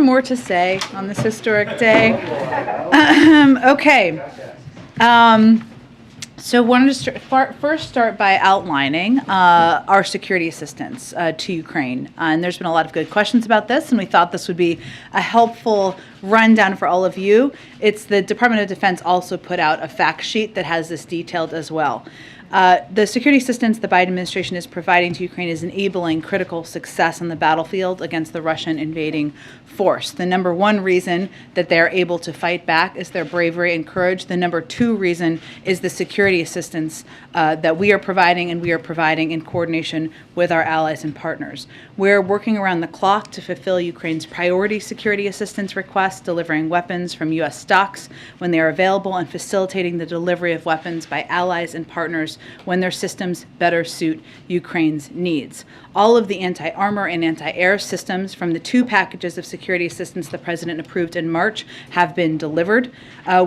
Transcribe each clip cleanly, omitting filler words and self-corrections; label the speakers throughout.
Speaker 1: more to say on this historic day? Okay. So I wanted to first start by outlining our security assistance to Ukraine. And there's been a lot of good questions about this, and we thought this would be a helpful rundown for all of you. It's the Department of Defense also put out a fact sheet that has this detailed as well. The security assistance the Biden administration is providing to Ukraine is enabling critical success on the battlefield against the Russian invading force. The number one reason that they're able to fight back is their bravery and courage. The number two reason is the security assistance that we are providing, and we are providing in coordination with our allies and partners. We're working around the clock to fulfill Ukraine's priority security assistance requests, delivering weapons from U.S. stocks when they are available, and facilitating the delivery of weapons by allies and partners when their systems better suit Ukraine's needs. All of the anti-armor and anti-air systems from the two packages of security assistance the President approved in March have been delivered.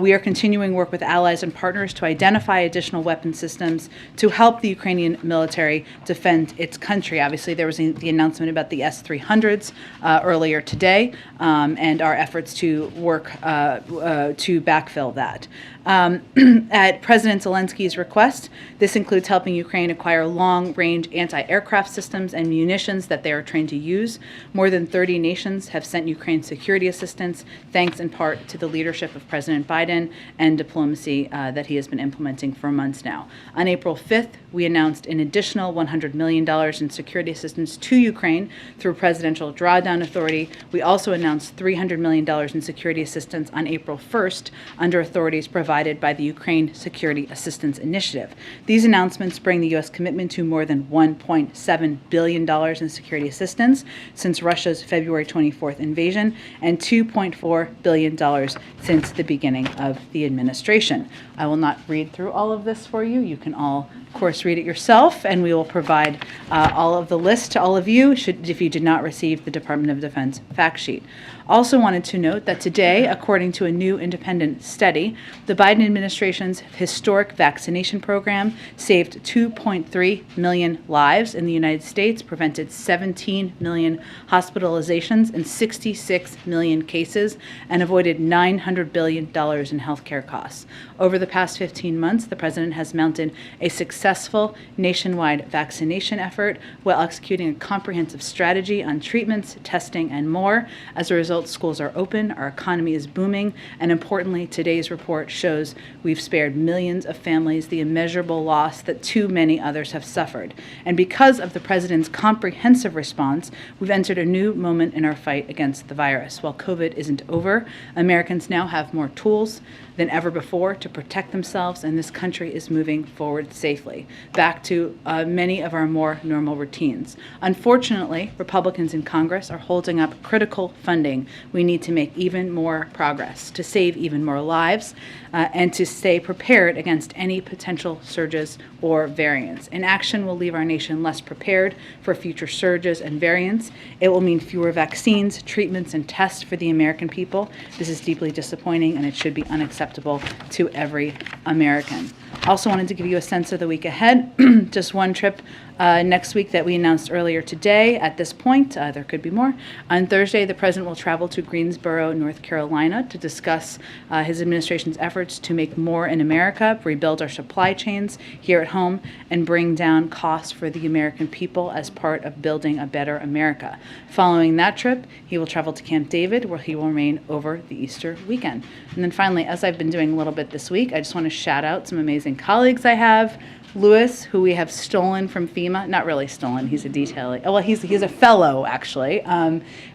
Speaker 1: We are continuing work with allies and partners to identify additional weapon systems to help the Ukrainian military defend its country. Obviously, there was the announcement about the S-300s earlier today, and our efforts to work to backfill that. At President Zelensky's request, this includes helping Ukraine acquire long-range anti-aircraft systems and munitions that they are trained to use. More than 30 nations have sent Ukraine security assistance, thanks in part to the leadership of President Biden and diplomacy that he has been implementing for months now. On April 5th, we announced an additional $100 million in security assistance to Ukraine through Presidential Drawdown Authority. We also announced $300 million in security assistance on April 1st under authorities provided by the Ukraine Security Assistance Initiative. These announcements bring the U.S. commitment to more than $1.7 billion in security assistance since Russia's February 24th invasion, and $2.4 billion since the beginning of the administration. I will not read through all of this for you. You can all, of course, read it yourself, and we will provide all of the list to all of you if you did not receive the Department of Defense fact sheet. Also wanted to note that today, according to a new independent study, the Biden administration's historic vaccination program saved 2.3 million lives in the United States, prevented 17 million hospitalizations and 66 million cases, and avoided $900 billion in healthcare costs. Over the past 15 months, the president has mounted a successful nationwide vaccination effort while executing a comprehensive strategy on treatments, testing, and more. As a result, schools are open, our economy is booming, and importantly, today's report shows we've spared millions of families the immeasurable loss that too many others have suffered. And because of the president's comprehensive response, we've entered a new moment in our fight against the virus. While COVID isn't over, Americans now have more tools than ever before to protect themselves, and this country is moving forward safely, back to many of our more normal routines. Unfortunately, Republicans in Congress are holding up critical funding. We need to make even more progress, to save even more lives, and to stay prepared against any potential surges or variants. Inaction will leave our nation less prepared for future surges and variants. It will mean fewer vaccines, treatments, and tests for the American people. This is deeply disappointing, and it should be unacceptable to every American. I also wanted to give you a sense of the week ahead. Just one trip next week that we announced earlier today. At this point, there could be more. On Thursday, the president will travel to Greensboro, North Carolina, to discuss his administration's efforts to make more in America, rebuild our supply chains here at home, and bring down costs for the American people as part of building a better America. Following that trip, he will travel to Camp David, where he will remain over the Easter weekend. And then finally, as I've been doing a little bit this week, I just want to shout out some amazing colleagues I have. Lewis, who we have stolen from FEMA, not really stolen, he's a detailee. Oh, well, he's a fellow, actually.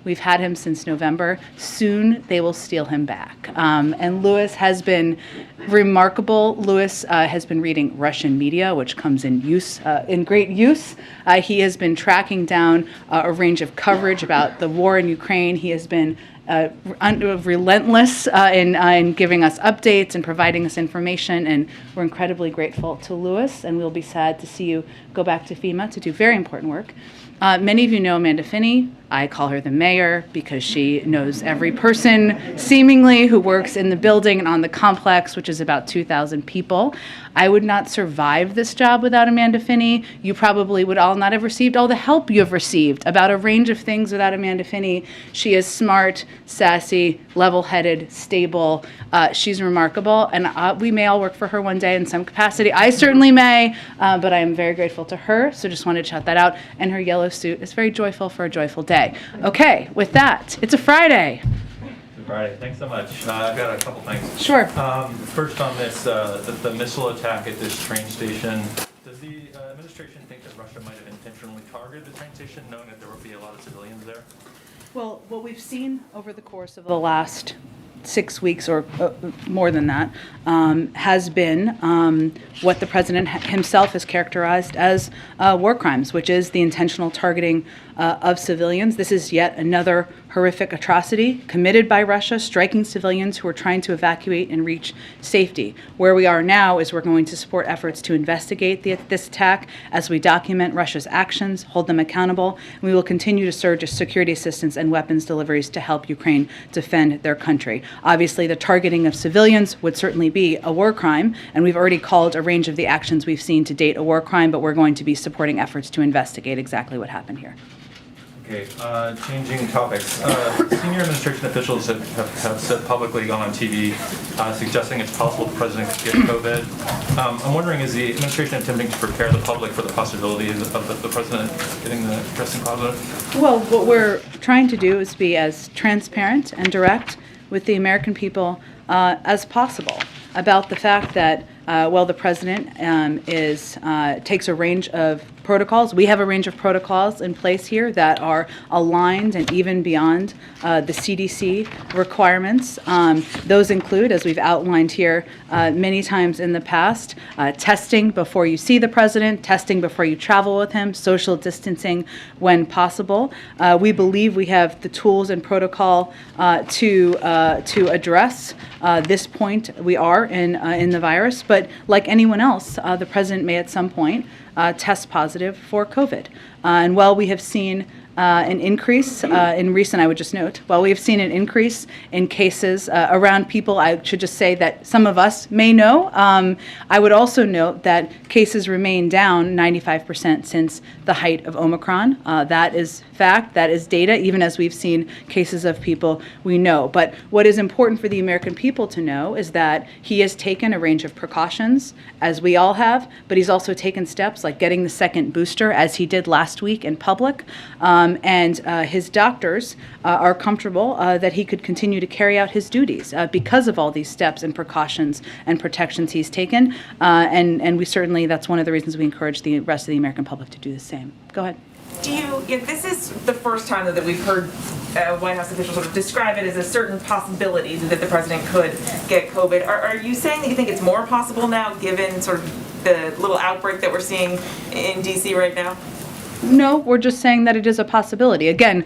Speaker 1: We've had him since November. Soon they will steal him back. And Lewis has been remarkable. Lewis has been reading Russian media, which comes in great use. He has been tracking down a range of coverage about the war in Ukraine. He has been relentless in giving us updates and providing us information, and we're incredibly grateful to Lewis, and we'll be sad to see you go back to FEMA to do very important work. Many of you know Amanda Finney. I call her the mayor because she knows every person, seemingly, who works in the building and on the complex, which is about 2,000 people. I would not survive this job without Amanda Finney. You probably would all not have received all the help you have received about a range of things without Amanda Finney. She is smart, sassy, level-headed, stable. She's remarkable, and we may all work for her one day in some capacity. I certainly may, but I am very grateful to her, so just wanted to shout that out. And her yellow suit is very joyful for a joyful day. Okay, with that, it's a Friday.
Speaker 2: Friday. Thanks so much. I've got a couple things.
Speaker 1: Sure.
Speaker 2: First on this, the missile attack at this train station. Does the administration think that Russia might have intentionally targeted the train station, knowing that there would be a lot of civilians there?
Speaker 1: Well, what we've seen over the course of the last 6 weeks or more than that has been what the president himself has characterized as war crimes, which is the intentional targeting of civilians. This is yet another horrific atrocity committed by Russia, striking civilians who are trying to evacuate and reach safety. Where we are now is we're going to support efforts to investigate this attack as we document Russia's actions, hold them accountable, and we will continue to surge security assistance and weapons deliveries to help Ukraine defend their country. Obviously, the targeting of civilians would certainly be a war crime, and we've already called a range of the actions we've seen to date a war crime, but we're going to be supporting efforts to investigate exactly what happened here.
Speaker 2: Okay, changing topics. Senior administration officials have said publicly, gone on TV, suggesting it's possible the president could get COVID. I'm wondering, is the administration attempting to prepare the public for the possibility of the president getting the testing positive?
Speaker 1: Well, what we're trying to do is be as transparent and direct with the American people as possible about the fact that the president takes a range of protocols. We have a range of protocols in place here that are aligned and even beyond the CDC requirements. Those include, as we've outlined here many times in the past, testing before you see the president, testing before you travel with him, social distancing when possible. We believe we have the tools and protocol to address this point we are in the virus. But like anyone else, the president may at some point test positive for COVID. And while we have seen an increase in recent, I would just note, while we have seen an increase in cases around people, I should just say that some of us may know. I would also note that cases remain down 95% since the height of Omicron. That is fact, that is data, even as we've seen cases of people we know. But what is important for the American people to know is that he has taken a range of precautions, as we all have, but he's also taken steps like getting the second booster, as he did last week in public. And his doctors are comfortable that he could continue to carry out his duties because of all these steps and precautions and protections he's taken. And we certainly, that's one of the reasons we encourage the rest of the American public to do the same. Go ahead.
Speaker 3: If this is the first time that we've heard White House officials sort of describe it as a certain possibility that the president could get COVID, are you saying that you think it's more possible now, given sort of the little outbreak that we're seeing in D.C. right now?
Speaker 1: No, we're just saying that it is a possibility. Again,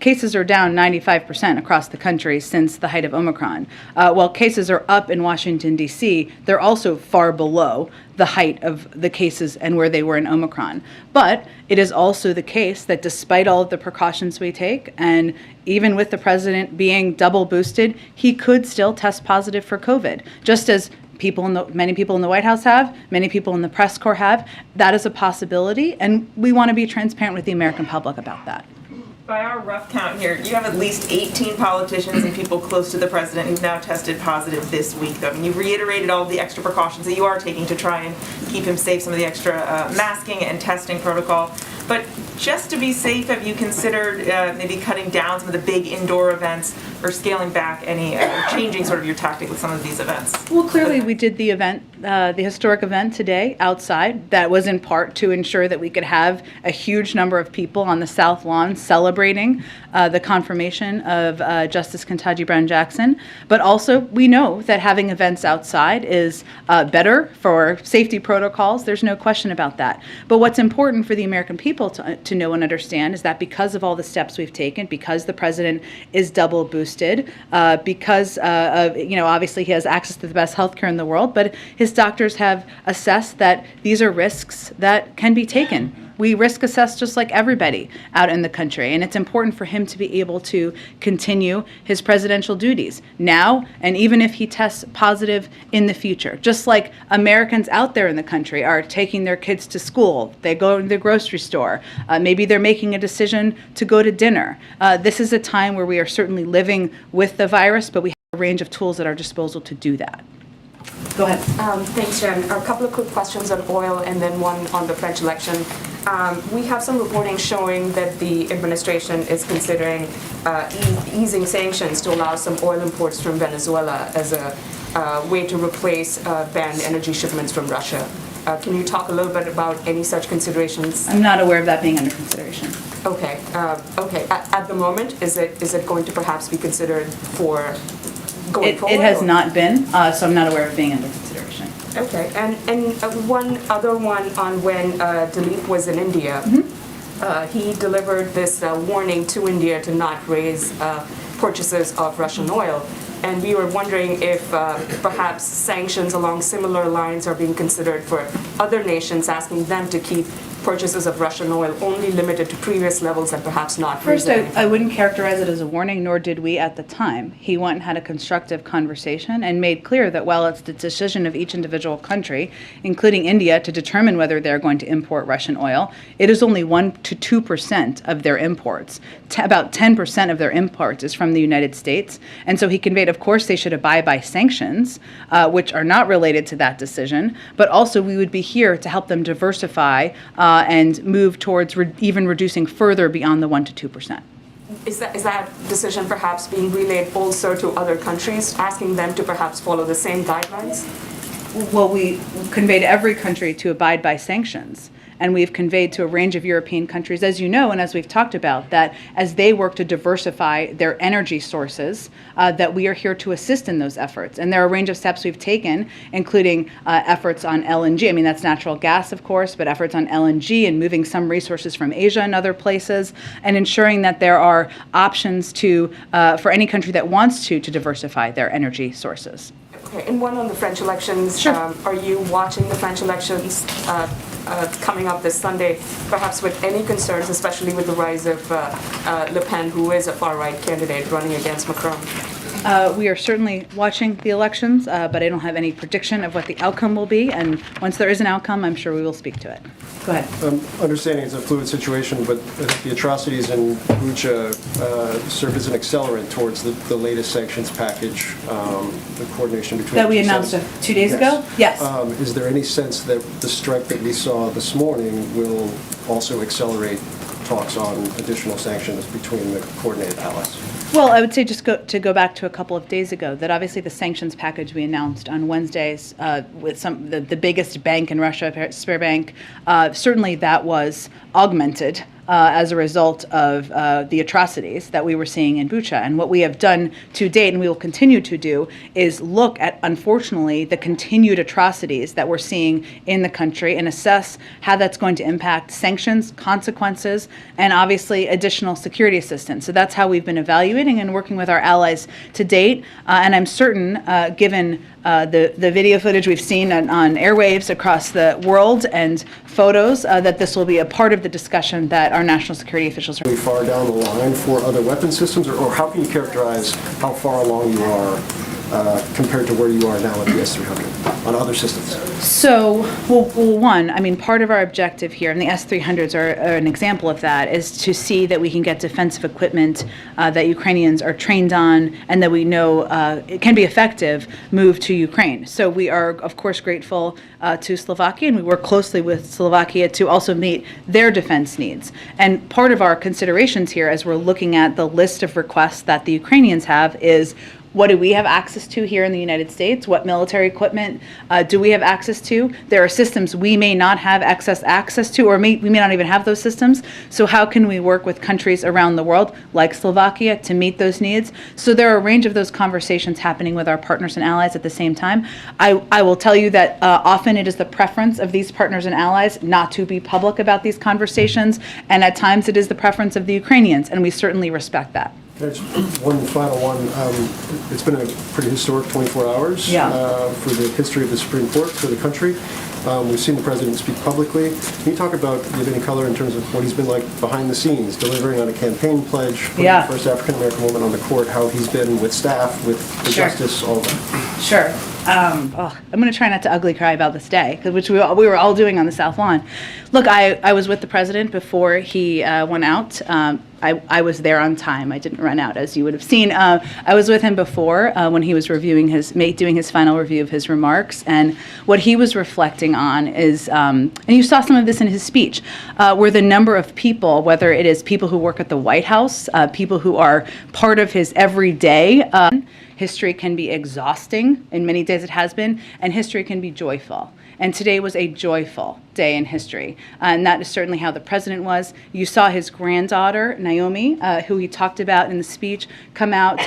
Speaker 1: cases are down 95% across the country since the height of Omicron. While cases are up in Washington, D.C., they're also far below the height of the cases and where they were in Omicron. But it is also the case that despite all of the precautions we take, and even with the president being double boosted, he could still test positive for COVID, just as many people in the White House have, many people in the press corps have. That is a possibility, and we want to be transparent with the American public about that.
Speaker 3: By our rough count here, you have at least 18 politicians and people close to the president who've now tested positive this week, though. I mean, you've reiterated all of the extra precautions that you are taking to try and keep him safe, some of the extra masking and testing protocol. But just to be safe, have you considered maybe cutting down some of the big indoor events or scaling back any, changing sort of your tactic with some of these events?
Speaker 1: Well, clearly we did the event, the historic event today outside. That was in part to ensure that we could have a huge number of people on the South Lawn celebrating the confirmation of Justice Ketanji Brown Jackson. But also we know that having events outside is better for safety protocols. There's no question about that. But what's important for the American people to know and understand is that because of all the steps we've taken, because the president is double boosted, because of, obviously he has access to the best healthcare in the world, but his his doctors have assessed that these are risks that can be taken. We risk assess just like everybody out in the country, and it's important for him to be able to continue his presidential duties now and even if he tests positive in the future. Just like Americans out there in the country are taking their kids to school, they go to the grocery store, maybe they're making a decision to go to dinner. This is a time where we are certainly living with the virus, but we have a range of tools at our disposal to do that. Go ahead.
Speaker 4: Thanks, Jen. A couple of quick questions on oil and then one on the French election. We have some reporting showing that the administration is considering easing sanctions to allow some oil imports from Venezuela as a way to replace banned energy shipments from Russia. Can you talk a little bit about any such considerations?
Speaker 1: I'm not aware of that being under consideration.
Speaker 4: Okay. Okay. At the moment, is it going to perhaps be considered for going forward?
Speaker 1: It has not been, so I'm not aware of being under consideration.
Speaker 4: Okay, and one other one on when Dilip was in India. He delivered this warning to India to not raise purchases of Russian oil. And we were wondering if perhaps sanctions along similar lines are being considered for other nations, asking them to keep purchases of Russian oil only limited to previous levels and perhaps not.
Speaker 1: First, I wouldn't characterize it as a warning, nor did we at the time. He went and had a constructive conversation and made clear that while it's the decision of each individual country, including India, to determine whether they're going to import Russian oil, it is only 1 to 2% of their imports. About 10% of their imports is from the United States. And so he conveyed, of course, they should abide by sanctions, which are not related to that decision, but also we would be here to help them diversify and move towards even reducing further beyond the 1 to 2%.
Speaker 4: Is that decision perhaps being relayed also to other countries, asking them to perhaps follow the same guidelines?
Speaker 1: Well, we convey to every country to abide by sanctions. And we've conveyed to a range of European countries, as you know, and as we've talked about, that as they work to diversify their energy sources, that we are here to assist in those efforts. And there are a range of steps we've taken, including efforts on LNG. I mean, that's natural gas, of course, but efforts on LNG and moving some resources from Asia and other places, and ensuring that there are options to for any country that wants to diversify their energy sources.
Speaker 4: Okay, and one on the French elections.
Speaker 1: Sure.
Speaker 4: Are you watching the French elections coming up this Sunday, perhaps with any concerns, especially with the rise of Le Pen, who is a far-right candidate running against Macron?
Speaker 1: We are certainly watching the elections, but I don't have any prediction of what the outcome will be. And once there is an outcome, I'm sure we will speak to it. Go ahead.
Speaker 5: Understanding it's a fluid situation, but the atrocities in Bucha serve as an accelerant towards the latest sanctions package, the coordination between...
Speaker 1: That we announced 2 days ago? Yes.
Speaker 5: Is there any sense that the strike that we saw this morning will also accelerate talks on additional sanctions between the coordinated allies?
Speaker 1: Well, I would say just to go back to a couple of days ago, that obviously the sanctions package we announced on Wednesdays with the biggest bank in Russia, Sberbank, certainly that was augmented as a result of the atrocities that we were seeing in Bucha. And what we have done to date, and we will continue to do, is look at, unfortunately, the continued atrocities that we're seeing in the country and assess how that's going to impact sanctions, consequences, and obviously additional security assistance. So that's how we've been evaluating and working with our allies to date. And I'm certain, given the video footage we've seen on airwaves across the world and photos, that this will be a part of the discussion that our national security officials are.
Speaker 5: Are we far down the line for other weapon systems, or how can you characterize how far along you are compared to where you are now with the S-300 on other systems?
Speaker 1: So, well, one, I mean, part of our objective here, and the S-300s are an example of that, is to see that we can get defensive equipment that Ukrainians are trained on and that we know it can be effective moved to Ukraine. So we are, of course, grateful to Slovakia, and we work closely with Slovakia to also meet their defense needs. And part of our considerations here, as we're looking at the list of requests that the Ukrainians have, is what do we have access to here in the United States? What military equipment do we have access to? There are systems we may not have access to, or we may not even have those systems. So how can we work with countries around the world, like Slovakia, to meet those needs? So there are a range of those conversations happening with our partners and allies at the same time. I will tell you that often it is the preference of these partners and allies not to be public about these conversations, and at times it is the preference of the Ukrainians, and we certainly respect that.
Speaker 5: There's one final one. It's been a pretty historic 24 hours for the history of the Supreme Court, for the country. We've seen the president speak publicly. Can you talk about, give any color in terms of what he's been like behind the sne's, delivering on a campaign pledge, putting the first African-American woman on the court, how he's been with staff, with the justice, all that?
Speaker 1: Sure. I'm going to try not to ugly cry about this day, which we were all doing on the South Lawn. Look, I was with the president before he went out. I was there on time. I didn't run out, as you would have seen. I was with him before when he was doing his final review of his remarks, and what he was reflecting on is, and you saw some of this in his speech, were the number of people, whether it is people who work at the White House, people who are part of his everyday. History can be exhausting, in many days it has been, and history can be joyful. And today was a joyful day in history. And that is certainly how the president was. You saw his granddaughter, Naomi, who he talked about in the speech, come out.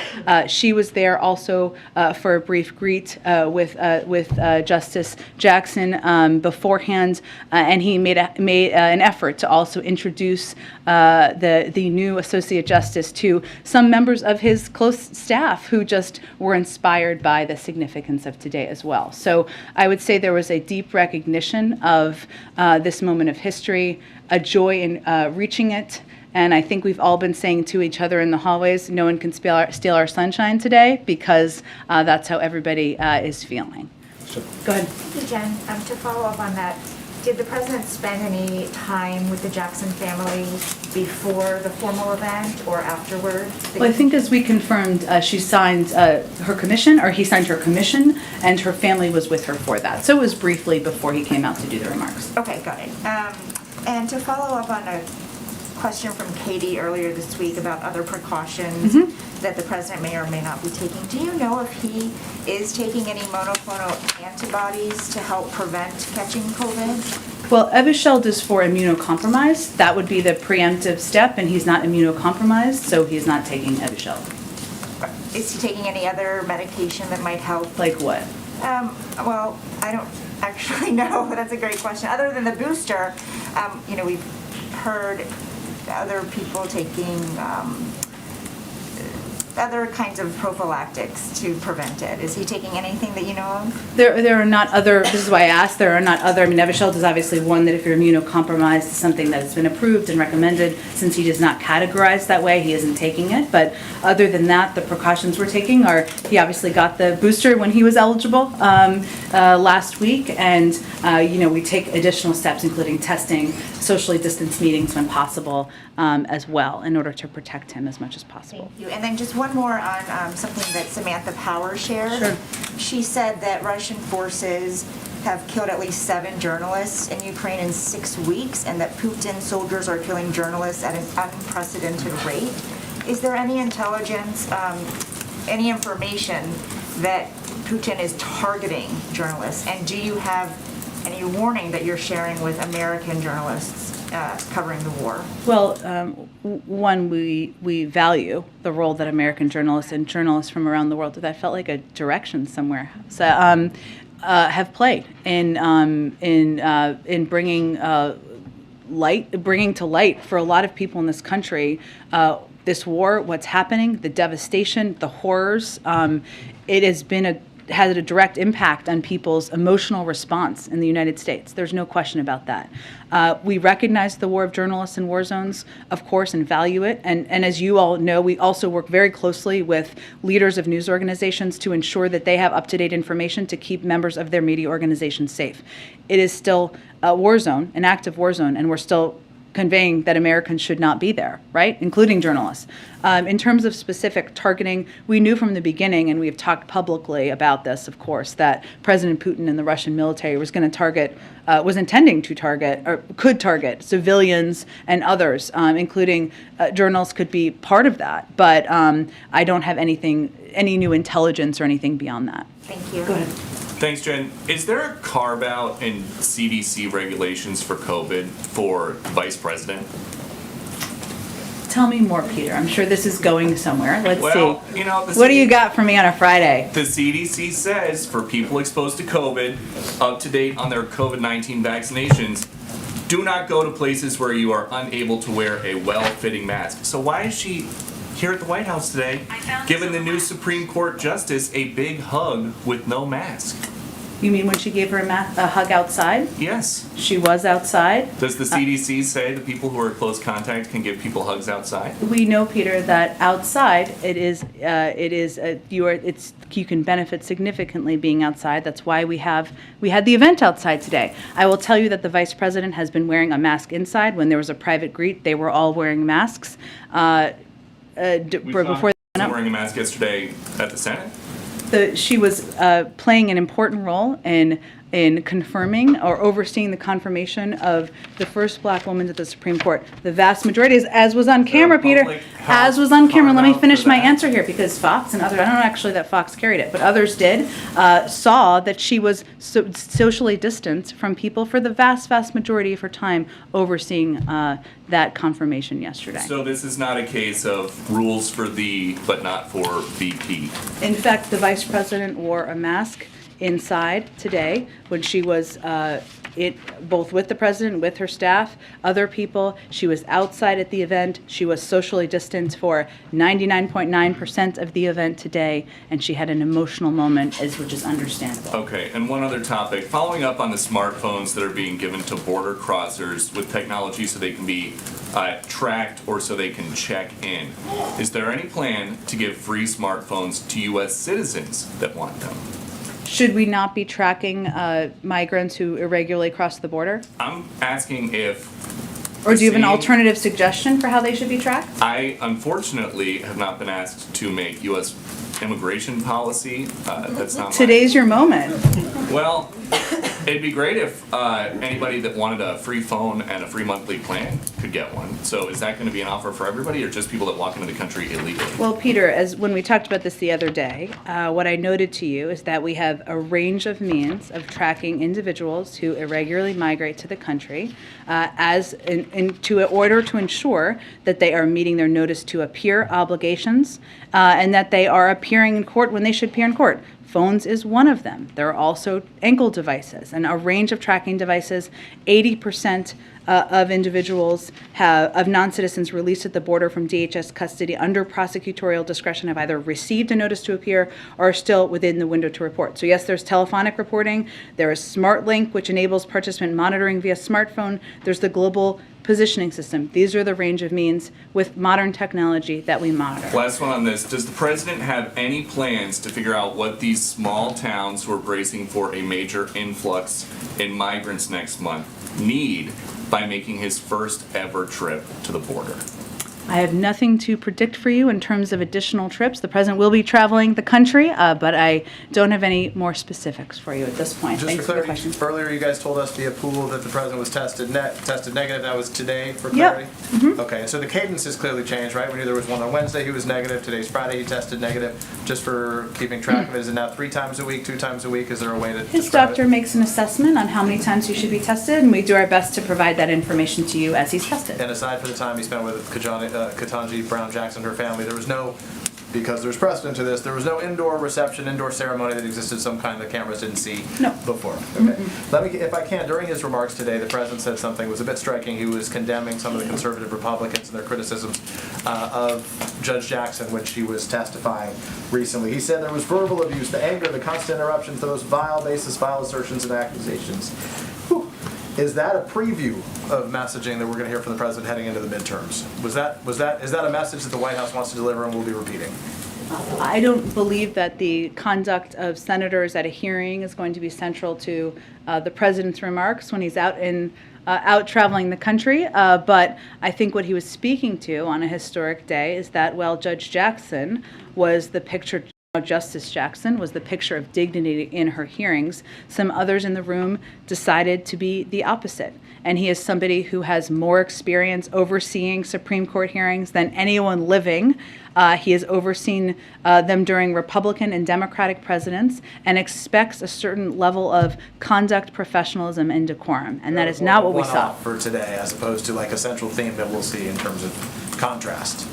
Speaker 1: She was there also for a brief greet with Justice Jackson beforehand. And he made an effort to also introduce the new Associate Justice to some members of his close staff who just were inspired by the significance of today as well. So I would say there was a deep recognition of this moment of history, a joy in reaching it, and I think we've all been saying to each other in the hallways, no one can steal our sunshine today, because that's how everybody is feeling. Go ahead.
Speaker 6: Thank you, Jen. To follow up on that, did the president spend any time with the Jackson family before the formal event or afterward?
Speaker 1: Well, I think as we confirmed, she signed her commission, or he signed her commission, and her family was with her for that. So it was briefly before he came out to do the remarks.
Speaker 6: Okay, got it. And to follow up on a question from Katie earlier this week about other precautions that the president may or may not be taking, do you know if he is taking any monoclonal antibodies to help prevent catching COVID?
Speaker 1: Well, Evusheld is for immunocompromised. That would be the preemptive step, and he's not immunocompromised, so he's not taking Evusheld.
Speaker 6: Is he taking any other medication that might help?
Speaker 1: Like what?
Speaker 6: Well, I don't actually know. That's a great question. Other than the booster, we've heard other people taking other kinds of prophylactics to prevent it. Is he taking anything that you know of?
Speaker 1: There are not other, this is why I asked, there are not other, I mean, Evusheld is obviously one that if you're immunocompromised, is something that has been approved and recommended. Since he does not categorize that way, he isn't taking it. But other than that, the precautions we're taking are, he obviously got the booster when he was eligible last week, and we take additional steps, including testing, socially distanced meetings when possible, as well, in order to protect him as much as possible.
Speaker 6: Thank you. And then just one more on something that Samantha Power shared.
Speaker 1: Sure.
Speaker 6: She said that Russian forces have killed at least 7 journalists in Ukraine in 6 weeks, and that Putin soldiers are killing journalists at an unprecedented rate. Is there any intelligence, any information that Putin is targeting journalists? And do you have any warning that you're sharing with American journalists covering the war?
Speaker 1: Well, one, we value the role that American journalists and journalists from around the world, that felt like a direction somewhere, so, have played in bringing bringing to light for a lot of people in this country this war, what's happening, the devastation, the horrors. It has been had a direct impact on people's emotional response in the United States. There's no question about that. We recognize the war of journalists in war zones, of course, and value it. And as you all know, we also work very closely with leaders of news organizations to ensure that they have up-to-date information to keep members of their media organizations safe. It is still a war zone, an active war zone, and we're still conveying that Americans should not be there, right, including journalists. In terms of specific targeting, we knew from the beginning, and we've talked publicly about this, of course, that President Putin and the Russian military was going to target, was intending to target, or could target civilians and others, including journalists could be part of that. But I don't have any new intelligence or anything beyond that.
Speaker 6: Thank you.
Speaker 1: Go ahead.
Speaker 7: Thanks, Jen. Is there a carve-out in CDC regulations for COVID for the Vice President?
Speaker 1: Tell me more, Peter. I'm sure this is going somewhere. Let's see.
Speaker 7: The
Speaker 1: What do you got for me on a Friday?
Speaker 7: The CDC says for people exposed to COVID, up to date on their COVID-19 vaccinations, do not go to places where you are unable to wear a well-fitting mask. So why is she here at the White House today, giving the new Supreme Court justice a big hug with no mask.
Speaker 1: You mean when she gave her a hug outside?
Speaker 7: Yes.
Speaker 1: She was outside.
Speaker 7: Does the CDC say that people who are close contact can give people hugs outside?
Speaker 1: We know, Peter, that outside you can benefit significantly being outside. That's why we had the event outside today. I will tell you that the Vice President has been wearing a mask inside. When there was a private greet, they were all wearing masks. Before
Speaker 7: She was wearing a mask yesterday at the Senate?
Speaker 1: she was playing an important role in confirming or overseeing the confirmation of the first black woman to the Supreme Court. The vast majority, as was on camera, Peter, as was on camera. Let me finish my answer here, because Fox and others, I don't know actually that Fox carried it, but others did, saw that she was socially distanced from people for the vast, vast majority of her time overseeing that confirmation yesterday.
Speaker 7: So this is not a case of rules for thee, but not for VP.
Speaker 1: In fact, the Vice President wore a mask inside today when she was both with the president, with her staff, other people. She was outside at the event. She was socially distanced for 99.9% of the event today, and she had an emotional moment, which is understandable.
Speaker 7: Okay, and one other topic, following up on the smartphones that are being given to border crossers with technology so they can be tracked or so they can check in. Is there any plan to give free smartphones to U.S. citizens that want them?
Speaker 1: Should we not be tracking migrants who irregularly cross the border?
Speaker 7: I'm asking if...
Speaker 1: Or do you have an alternative suggestion for how they should be tracked?
Speaker 7: I, unfortunately, have not been asked to make U.S. immigration policy. That's not
Speaker 1: Today's your moment.
Speaker 7: Well, it'd be great if anybody that wanted a free phone and a free monthly plan could get one. So is that going to be an offer for everybody, or just people that walk into the country illegally?
Speaker 1: Well, Peter, as when we talked about this the other day, what I noted to you is that we have a range of means of tracking individuals who irregularly migrate to the country in order to ensure that they are meeting their notice to appear obligations and that they are appearing in court when they should appear in court. Phones is one of them. There are also ankle devices and a range of tracking devices. 80% of individuals of non-citizens released at the border from DHS custody under prosecutorial discretion have either received a notice to appear or are still within the window to report. So yes, there's telephonic reporting. There is SmartLink, which enables participant monitoring via smartphone. There's the global positioning system. These are the range of means with modern technology that we monitor.
Speaker 7: Last one on this. Does the president have any plans to figure out what these small towns who are bracing for a major influx in migrants next month need by making his first ever trip to the border?
Speaker 1: I have nothing to predict for you in terms of additional trips. The president will be traveling the country, but I don't have any more specifics for you at this point.
Speaker 8: Just
Speaker 1: Thanks
Speaker 8: for
Speaker 1: for the
Speaker 8: clarity,
Speaker 1: question.
Speaker 8: earlier you guys told us via pool that the president was tested negative. That was today, for clarity?
Speaker 1: Yep.
Speaker 8: Okay, so the cadence has clearly changed, right? We knew there was one on Wednesday, he was negative. Today's Friday, he tested negative. Just for keeping track of it, is it now 3 times a week, 2 times a week? Is there a way to
Speaker 1: His
Speaker 8: describe
Speaker 1: doctor
Speaker 8: it?
Speaker 1: makes an assessment on how many times he should be tested, and we do our best to provide that information to you as he's tested.
Speaker 8: And aside from the time he spent with Ketanji Brown Jackson, her family, there was no, because there's precedent to this, there was no indoor reception, indoor ceremony that existed, some kind the cameras didn't see before. Okay. Let me, if I can, during his remarks today, the president said something that was a bit striking. He was condemning some of the conservative Republicans and their criticisms of Judge Jackson when she was testifying recently. He said there was verbal abuse, the anger, the constant interruptions, the most vile, baseless, vile assertions and accusations. Whew. Is that a preview of messaging that we're going to hear from the president heading into the midterms? Is that a message that the White House wants to deliver and will be repeating?
Speaker 1: I don't believe that the conduct of senators at a hearing is going to be central to the president's remarks when he's out traveling the country. But I think what he was speaking to on a historic day is that, well, Judge Jackson was the picture. Justice Jackson was the picture of dignity in her hearings. Some others in the room decided to be the opposite. And he is somebody who has more experience overseeing Supreme Court hearings than anyone living. He has overseen them during Republican and Democratic presidents and expects a certain level of conduct, professionalism, and decorum. And that is not what we saw.
Speaker 8: For today, as opposed to like a central theme that we'll see in terms of contrast.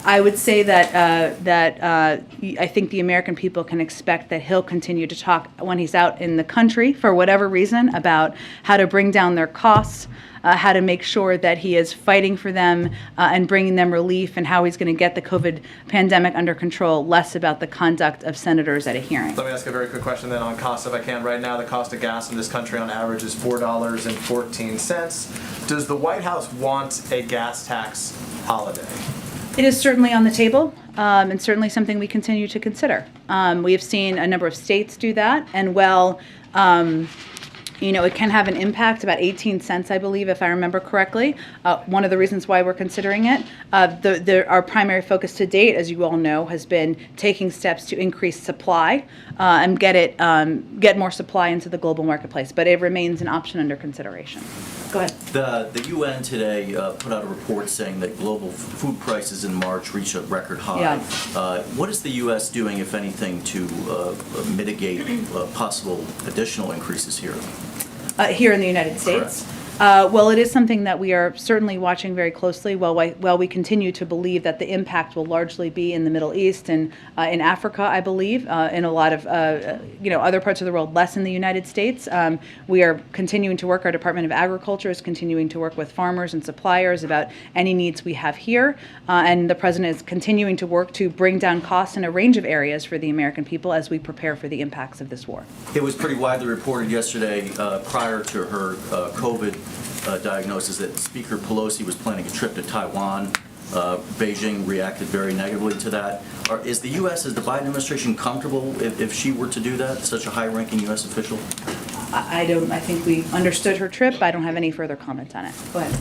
Speaker 1: I would say that I think the American people can expect that he'll continue to talk when he's out in the country, for whatever reason, about how to bring down their costs, how to make sure that he is fighting for them and bringing them relief, and how he's going to get the COVID pandemic under control, less about the conduct of senators at a hearing.
Speaker 8: Let me ask a very quick question then on costs, if I can. Right now, the cost of gas in this country on average is $4.14. Does the White House want a gas tax holiday?
Speaker 1: It is certainly on the table, and certainly something we continue to consider. We have seen a number of states do that, and it can have an impact, about 18 cents, I believe, if I remember correctly. One of the reasons why we're considering it. Our primary focus to date, as you all know, has been taking steps to increase supply and get more supply into the global marketplace. But it remains an option under consideration. Go ahead.
Speaker 9: The UN today put out a report saying that global food prices in March reached a record high.
Speaker 1: Yeah.
Speaker 9: What is the U.S. doing, if anything, to mitigate possible additional increases here?
Speaker 1: Here in the United States? Well, it is something that we are certainly watching very closely while we continue to believe that the impact will largely be in the Middle East and in Africa, I believe, in a lot of other parts of the world, less in the United States. We are continuing to work, our Department of Agriculture is continuing to work with farmers and suppliers about any needs we have here. And the President is continuing to work to bring down costs in a range of areas for the American people as we prepare for the impacts of this war.
Speaker 9: It was pretty widely reported yesterday, prior to her COVID diagnosis, that Speaker Pelosi was planning a trip to Taiwan. Beijing reacted very negatively to that. Is the U.S., is the Biden administration comfortable if she were to do that, such a high-ranking U.S. official?
Speaker 1: I think we understood her trip. I don't have any further comment on it. Go ahead.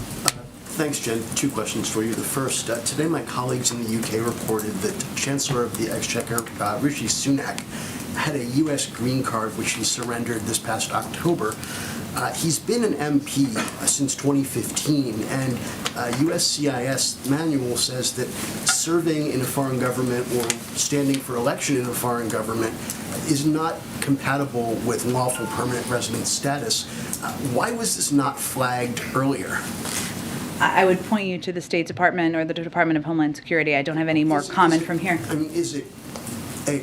Speaker 10: Thanks, Jen. Two questions for you. The first, today my colleagues in the UK reported that Chancellor of the Exchequer, Rishi Sunak, had a U.S. green card which he surrendered this past October. He's been an MP since 2015, and USCIS manual says that serving in a foreign government or standing for election in a foreign government is not compatible with lawful permanent resident status. Why was this not flagged earlier?
Speaker 1: I would point you to the State Department or the Department of Homeland Security. I don't have any more comment from here.
Speaker 10: I mean, is it a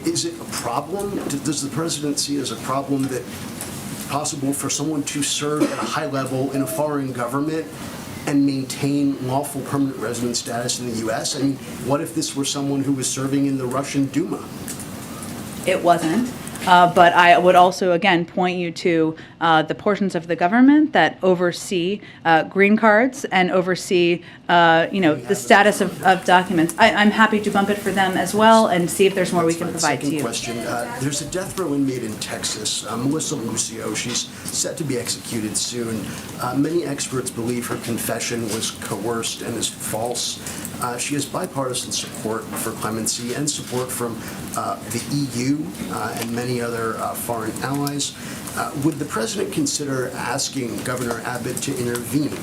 Speaker 10: problem? Does the president see it as a problem that possible for someone to serve at a high level in a foreign government and maintain lawful permanent resident status in the U.S.? I mean, what if this were someone who was serving in the Russian Duma?
Speaker 1: It wasn't. But I would also, again, point you to the portions of the government that oversee green cards and oversee, the status of documents. I'm happy to bump it for them as well and see if there's more we can provide to you.
Speaker 10: Second question. There's a death row inmate in Texas, Melissa Lucio. She's set to be executed soon. Many experts believe her confession was coerced and is false. She has bipartisan support for clemency and support from the EU and many other foreign allies. Would the president consider asking Governor Abbott to intervene?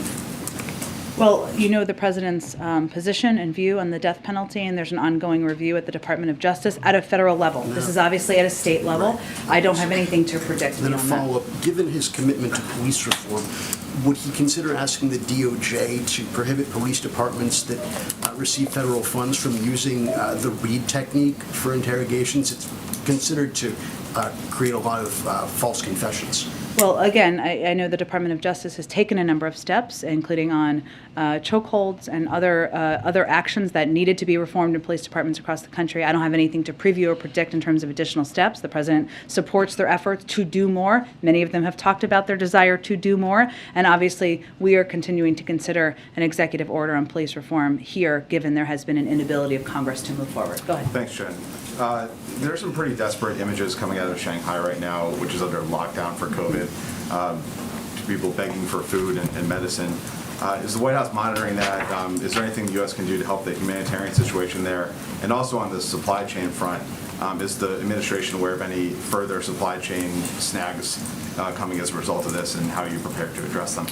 Speaker 1: Well, you know the president's position and view on the death penalty, and there's an ongoing review at the Department of Justice at a federal level. This is obviously at a state level. Right. I don't have anything to predict
Speaker 10: then
Speaker 1: beyond
Speaker 10: a follow-up. Given his commitment to police reform, would he consider asking the DOJ to prohibit police departments that receive federal funds from using the Reid technique for interrogations? It's considered to create a lot of false confessions.
Speaker 1: Well, again, I know the Department of Justice has taken a number of steps, including on chokeholds and other actions that needed to be reformed in police departments across the country. I don't have anything to preview or predict in terms of additional steps. The president supports their efforts to do more. Many of them have talked about their desire to do more, and obviously we are continuing to consider an executive order on police reform here, given there has been an inability of Congress to move forward. Go ahead.
Speaker 11: Thanks, Jen. There are some pretty desperate images coming out of Shanghai right now, which is under lockdown for COVID, to people begging for food and medicine. Is the White House monitoring that? Is there anything the U.S. can do to help the humanitarian situation there? And also on the supply chain front, is the administration aware of any further supply chain snags coming as a result of this, and how are you prepared to address them?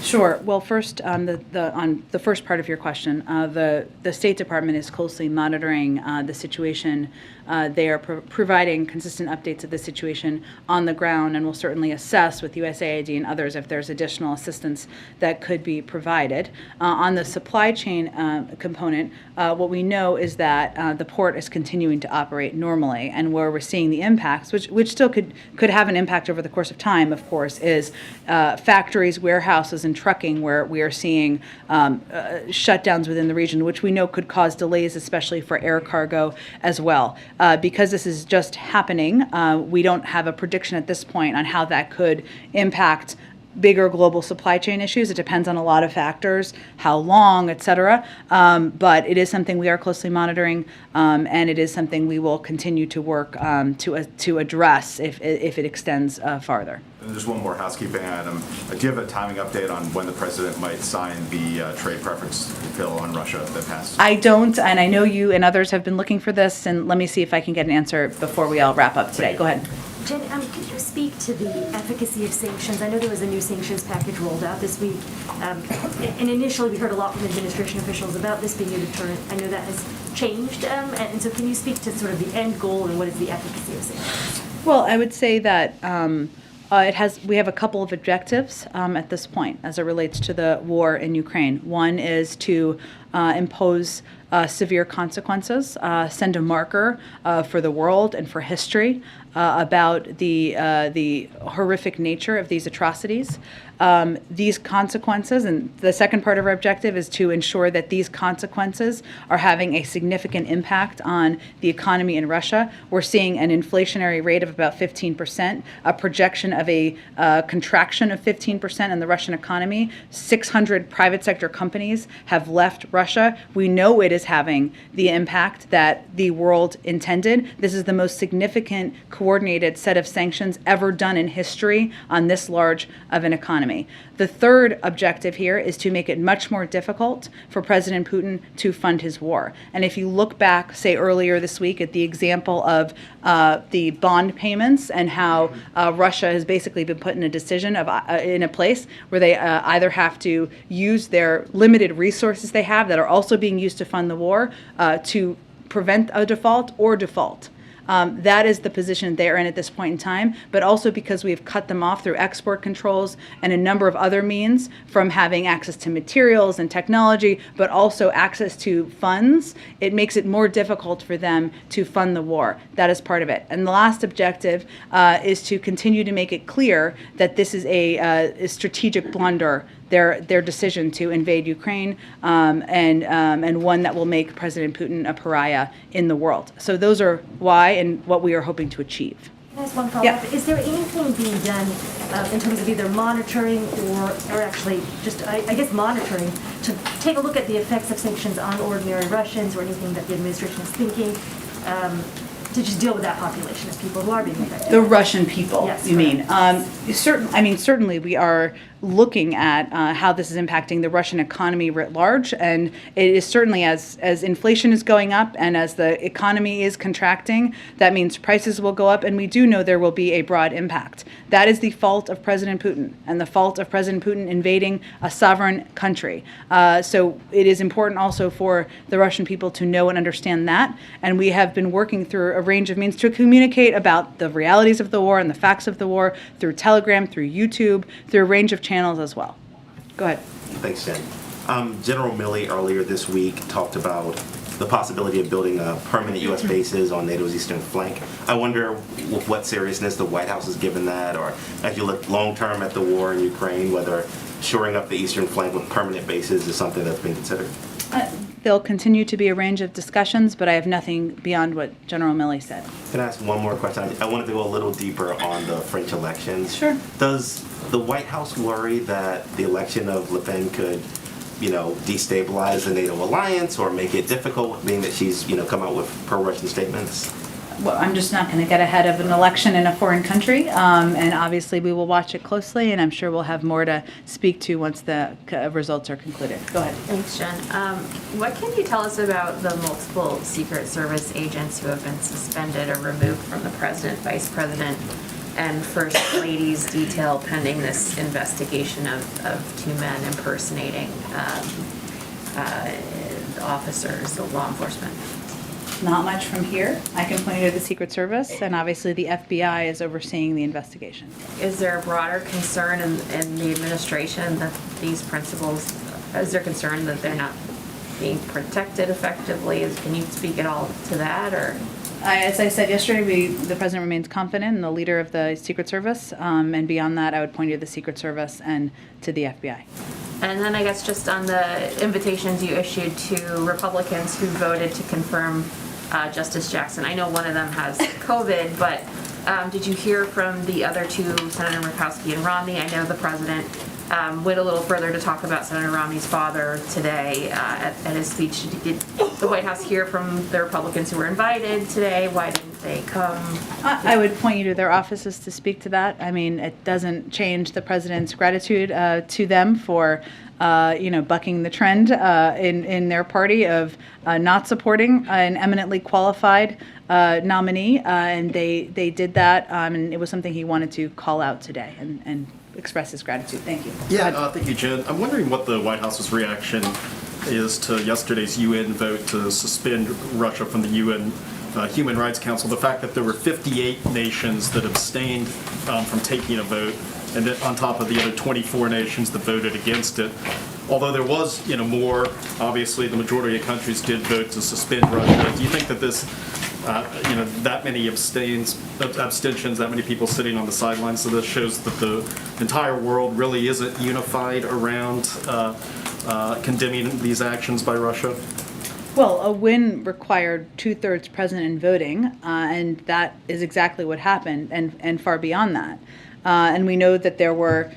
Speaker 1: Sure. Well, first, on the first part of your question, the State Department is closely monitoring the situation. They are providing consistent updates of the situation on the ground, and will certainly assess with USAID and others if there's additional assistance that could be provided. On the supply chain component, what we know is that the port is continuing to operate normally, and where we're seeing the impacts, which still could have an impact over the course of time, of course, is factories, warehouses, and trucking, where we are seeing shutdowns within the region, which we know could cause delays, especially for air cargo as well. Because this is just happening, we don't have a prediction at this point on how that could impact bigger global supply chain issues. It depends on a lot of factors, how long, et cetera. But it is something we are closely monitoring, and it is something we will continue to work to address if it extends farther.
Speaker 11: And just one more housekeeping item. Do you have a timing update on when the president might sign the trade preference bill on Russia that passed?
Speaker 1: I don't, and I know you and others have been looking for this, and let me see if I can get an answer before we all wrap up today. Go ahead.
Speaker 12: Jen, could you speak to the efficacy of sanctions? I know there was a new sanctions package rolled out this week, and initially we heard a lot from administration officials about this being a deterrent. I know that has changed, and so can you speak to sort of the end goal and what is the efficacy of sanctions?
Speaker 1: Well, I would say that we have a couple of objectives at this point as it relates to the war in Ukraine. One is to impose severe consequences, send a marker for the world and for history about the horrific nature of these atrocities. These consequences, and the second part of our objective is to ensure that these consequences are having a significant impact on the economy in Russia. We're seeing an inflationary rate of about 15%, a projection of a contraction of 15% in the Russian economy. 600 private sector companies have left Russia. We know it is having the impact that the world intended. This is the most significant coordinated set of sanctions ever done in history on this large of an economy. The third objective here is to make it much more difficult for President Putin to fund his war. And if you look back, say earlier this week, at the example of the bond payments and how Russia has basically been put in a decision of in a place where they either have to use their limited resources they have that are also being used to fund the war to prevent a default or default. That is the position they're in at this point in time, but also because we have cut them off through export controls and a number of other means, from having access to materials and technology, but also access to funds, it makes it more difficult for them to fund the war. That is part of it. And the last objective is to continue to make it clear that this is a strategic blunder, their decision to invade Ukraine, and one that will make President Putin a pariah in the world. So those are why and what we are hoping to achieve.
Speaker 12: Can I ask one follow-up?
Speaker 1: Yeah.
Speaker 12: Is there anything being done in terms of either monitoring or actually just, I guess, monitoring to take a look at the effects of sanctions on ordinary Russians, or anything that the administration is thinking to just deal with that population of people who are being affected?
Speaker 1: The Russian people,
Speaker 12: yes,
Speaker 1: you mean? Certainly we are looking at how this is impacting the Russian economy writ large, and it is certainly as inflation is going up and as the economy is contracting, that means prices will go up, and we do know there will be a broad impact. That is the fault of President Putin and the fault of President Putin invading a sovereign country. So it is important also for the Russian people to know and understand that, and we have been working through a range of means to communicate about the realities of the war and the facts of the war through Telegram, through YouTube, through a range of channels as well. Go ahead.
Speaker 13: Thanks, Jen. General Milley earlier this week talked about the possibility of building permanent U.S. bases on NATO's eastern flank. I wonder with what seriousness the White House has given that, or as you look long-term at the war in Ukraine, whether shoring up the eastern flank with permanent bases is something that's been considered.
Speaker 1: There'll continue to be a range of discussions, but I have nothing beyond what General Milley said.
Speaker 13: Can I ask one more question? I wanted to go a little deeper on the French elections.
Speaker 1: Sure.
Speaker 13: Does the White House worry that the election of Le Pen could, destabilize the NATO alliance or make it difficult, being that she's, come out with pro-Russian statements?
Speaker 1: Well, I'm just not going to get ahead of an election in a foreign country, and obviously we will watch it closely, and I'm sure we'll have more to speak to once the results are concluded. Go ahead.
Speaker 14: Thanks, Jen. What can you tell us about the multiple Secret Service agents who have been suspended or removed from the president, vice president, and First Lady's detail pending this investigation of two men impersonating officers of law enforcement?
Speaker 1: Not much from here. I can point you to the Secret Service, and obviously the FBI is overseeing the investigation.
Speaker 14: Is there a broader concern in the administration that these principals, is there concern that they're not being protected effectively? Can you speak at all to that, or?
Speaker 1: As I said yesterday, the President remains confident in the leader of the Secret Service, and beyond that, I would point you to the Secret Service and to the FBI.
Speaker 14: And then I guess just on the invitations you issued to Republicans who voted to confirm Justice Jackson. I know one of them has COVID, but did you hear from the other two, Senator Murkowski and Romney? I know the President went a little further to talk about Senator Romney's father today at his speech. Did the White House hear from the Republicans who were invited today? Why didn't they come?
Speaker 1: I would point you to their offices to speak to that. I mean, it doesn't change the President's gratitude to them for bucking the trend in their party of not supporting an eminently qualified nominee, and they did that, and it was something he wanted to call out today and express his gratitude. Thank you.
Speaker 15: Yeah, thank you, Jen. I'm wondering what the White House's reaction is to yesterday's UN vote to suspend Russia from the UN Human Rights Council. The fact that there were 58 nations that abstained from taking a vote, and then on top of the other 24 nations that voted against it. Although there was, more, obviously the majority of countries did vote to suspend Russia. Do you think that this, that many abstentions, that many people sitting on the sidelines of this shows that the entire world really isn't unified around condemning these actions by Russia?
Speaker 1: Well, a win required 2/3 present and voting, and that is exactly what happened, and far beyond that. And we know that there were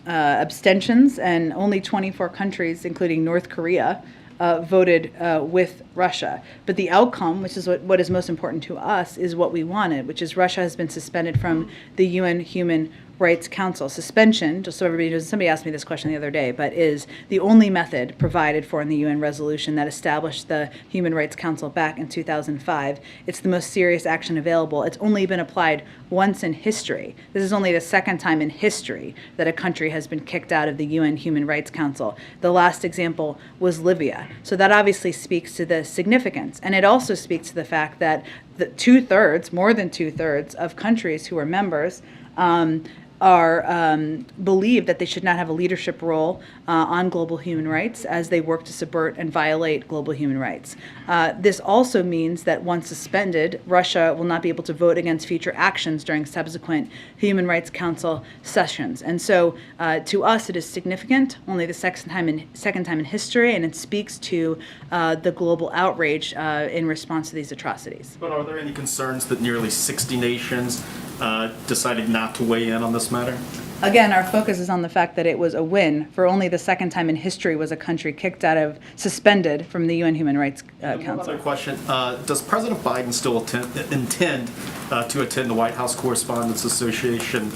Speaker 1: abstentions, and only 24 countries, including North Korea, voted with Russia. But the outcome, which is what is most important to us, is what we wanted, which is Russia has been suspended from the UN Human Rights Council. Suspension, just so everybody knows, somebody asked me this question the other day, but is the only method provided for in the UN resolution that established the Human Rights Council back in 2005. It's the most serious action available. It's only been applied once in history. This is only the second time in history that a country has been kicked out of the UN Human Rights Council. The last example was Libya. So that obviously speaks to the significance. And it also speaks to the fact that more than 2/3 of countries who are members believe that they should not have a leadership role on global human rights as they work to subvert and violate global human rights. This also means that once suspended, Russia will not be able to vote against future actions during subsequent Human Rights Council sessions. And so to us, it is significant, only the second time in history, and it speaks to the global outrage in response to these atrocities.
Speaker 15: But are there any concerns that nearly 60 nations decided not to weigh in on this matter?
Speaker 1: Again, our focus is on the fact that it was a win. For only the second time in history was a country suspended from the UN Human Rights Council.
Speaker 15: Another question. Does President Biden still intend to attend the White House Correspondents Association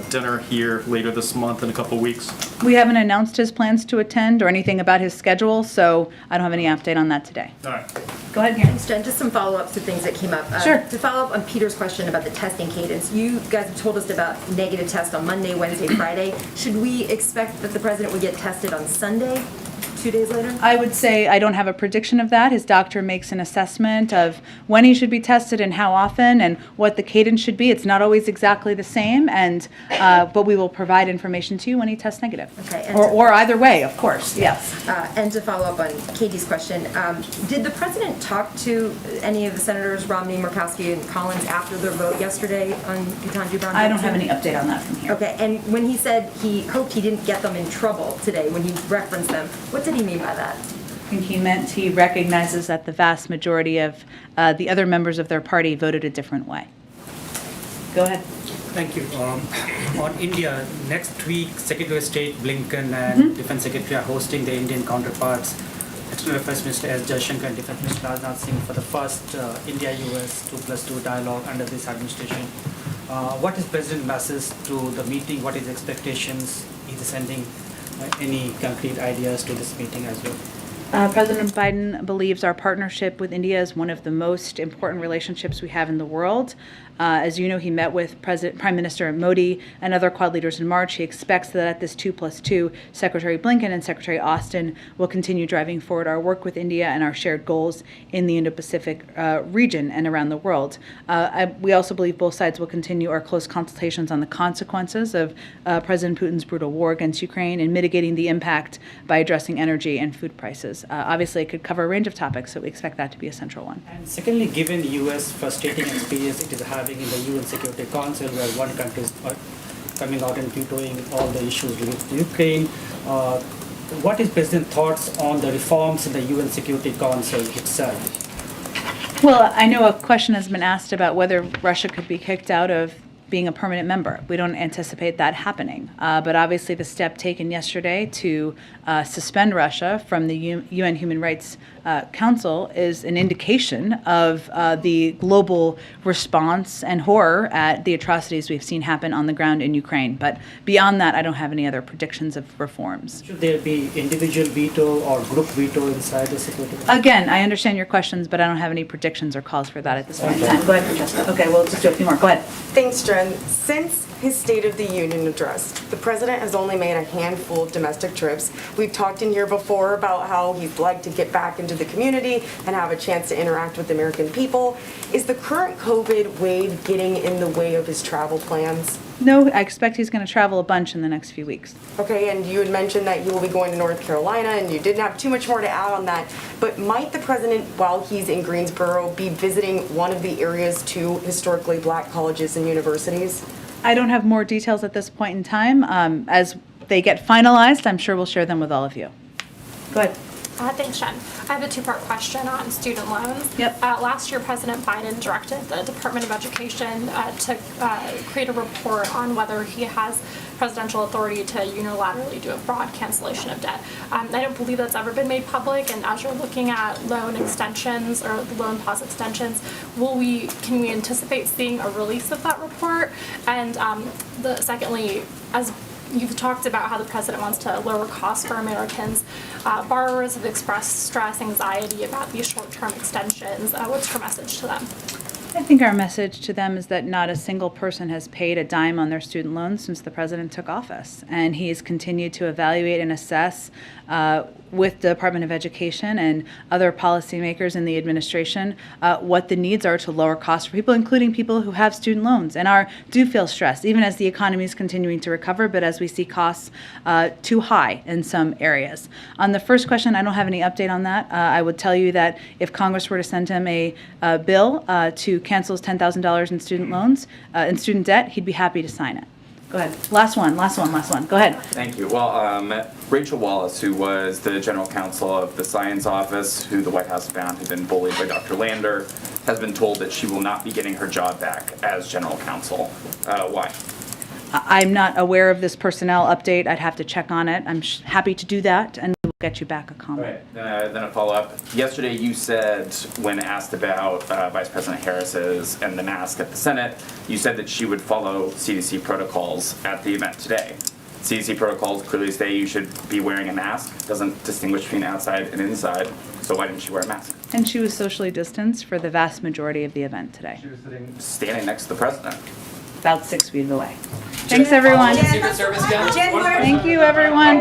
Speaker 15: dinner here later this month in a couple weeks?
Speaker 1: We haven't announced his plans to attend or anything about his schedule, so I don't have any update on that today.
Speaker 15: All right.
Speaker 1: Go ahead, Karen.
Speaker 16: Thanks, Jen. Just some follow-ups to things that came up.
Speaker 1: Sure.
Speaker 16: To follow up on Peter's question about the testing cadence, you guys have told us about negative tests on Monday, Wednesday, Friday. Should we expect that the president would get tested on Sunday, 2 days later?
Speaker 1: I would say I don't have a prediction of that. His doctor makes an assessment of when he should be tested and how often and what the cadence should be. It's not always exactly the same, but we will provide information to you when he tests negative.
Speaker 16: Okay.
Speaker 1: Or either way, of course, yes.
Speaker 16: And to follow up on Katie's question, did the president talk to any of the senators, Romney, Murkowski, and Collins, after their vote yesterday on Ketanji Brown?
Speaker 1: I don't have any update on that from here.
Speaker 16: Okay, and when he said he hoped he didn't get them in trouble today, when he referenced them, what did he mean by that?
Speaker 1: I think he meant he recognizes that the vast majority of the other members of their party voted a different way. Go ahead.
Speaker 17: Thank you. On India, next week, Secretary of State Blinken and Defense Secretary are hosting their Indian counterparts. External Affairs Minister S. Jaishankar and Defense Minister Rajnath Singh for the first India-US 2+2 dialogue under this administration. What is President message to the meeting? What is expectations? Is he sending any concrete ideas to this meeting as well?
Speaker 1: President Biden believes our partnership with India is one of the most important relationships we have in the world. As you know, he met with Prime Minister Modi and other Quad leaders in March. He expects that at this 2+2, Secretary Blinken and Secretary Austin will continue driving forward our work with India and our shared goals in the Indo-Pacific region and around the world. We also believe both sides will continue our close consultations on the consequences of President Putin's brutal war against Ukraine and mitigating the impact by addressing energy and food prices. Obviously, it could cover a range of topics, so we expect that to be a central one.
Speaker 17: And secondly, given the U.S. frustrating experience it is having in the UN Security Council, where one country is coming out and vetoing all the issues related to Ukraine, what is President's thoughts on the reforms in the UN Security Council itself?
Speaker 1: Well, I know a question has been asked about whether Russia could be kicked out of being a permanent member. We don't anticipate that happening. But obviously the step taken yesterday to suspend Russia from the UN Human Rights Council is an indication of the global response and horror at the atrocities we've seen happen on the ground in Ukraine. But beyond that, I don't have any other predictions of reforms.
Speaker 17: Should there be individual veto or group veto inside the Security Council?
Speaker 1: Again, I understand your questions, but I don't have any predictions or calls for that at this point in time. Go ahead, Francesca. Okay, we'll just do a few more. Go ahead.
Speaker 18: Thanks, Jen. Since his State of the Union address, the president has only made a handful of domestic trips. We've talked in here before about how he'd like to get back into the community and have a chance to interact with the American people. Is the current COVID wave getting in the way of his travel plans?
Speaker 1: No, I expect he's going to travel a bunch in the next few weeks.
Speaker 18: Okay, and you had mentioned that you will be going to North Carolina, and you didn't have too much more to add on that. But might the president, while he's in Greensboro, be visiting one of the area's two historically black colleges and universities?
Speaker 1: I don't have more details at this point in time. As they get finalized, I'm sure we'll share them with all of you. Go ahead.
Speaker 19: Thanks, Jen. I have a two-part question on student loans.
Speaker 1: Yep.
Speaker 19: Last year, President Biden directed the Department of Education to create a report on whether he has presidential authority to unilaterally do a broad cancellation of debt. I don't believe that's ever been made public, and as you're looking at loan extensions or loan pause extensions, can we anticipate seeing a release of that report? And secondly, as you've talked about how the president wants to lower costs for Americans. Borrowers have expressed stress, anxiety about these short-term extensions. What's your message to them?
Speaker 1: I think our message to them is that not a single person has paid a dime on their student loans since the president took office. And he has continued to evaluate and assess with the Department of Education and other policymakers in the administration what the needs are to lower costs for people, including people who have student loans and do feel stressed, even as the economy is continuing to recover, but as we see costs too high in some areas. On the first question, I don't have any update on that. I would tell you that if Congress were to send him a bill to cancel his $10,000 in student loans, in student debt, he'd be happy to sign it. Go ahead. Last one. Go ahead.
Speaker 20: Thank you. Well, Rachel Wallace, who was the general counsel of the Science Office, who the White House found had been bullied by Dr. Lander, has been told that she will not be getting her job back as general counsel. Why?
Speaker 1: I'm not aware of this personnel update. I'd have to check on it. I'm happy to do that, and we'll get you back a comment.
Speaker 20: Right. Then a follow-up. Yesterday you said, when asked about Vice President Harris's and the mask at the Senate, you said that she would follow CDC protocols at the event today. CDC protocols clearly say you should be wearing a mask. Doesn't distinguish between outside and inside. So why didn't she wear a mask?
Speaker 1: And she was socially distanced for the vast majority of the event today.
Speaker 20: She was standing next to the president.
Speaker 1: About 6 feet away. Thanks, everyone.
Speaker 6: Jen,
Speaker 1: Thank you, everyone.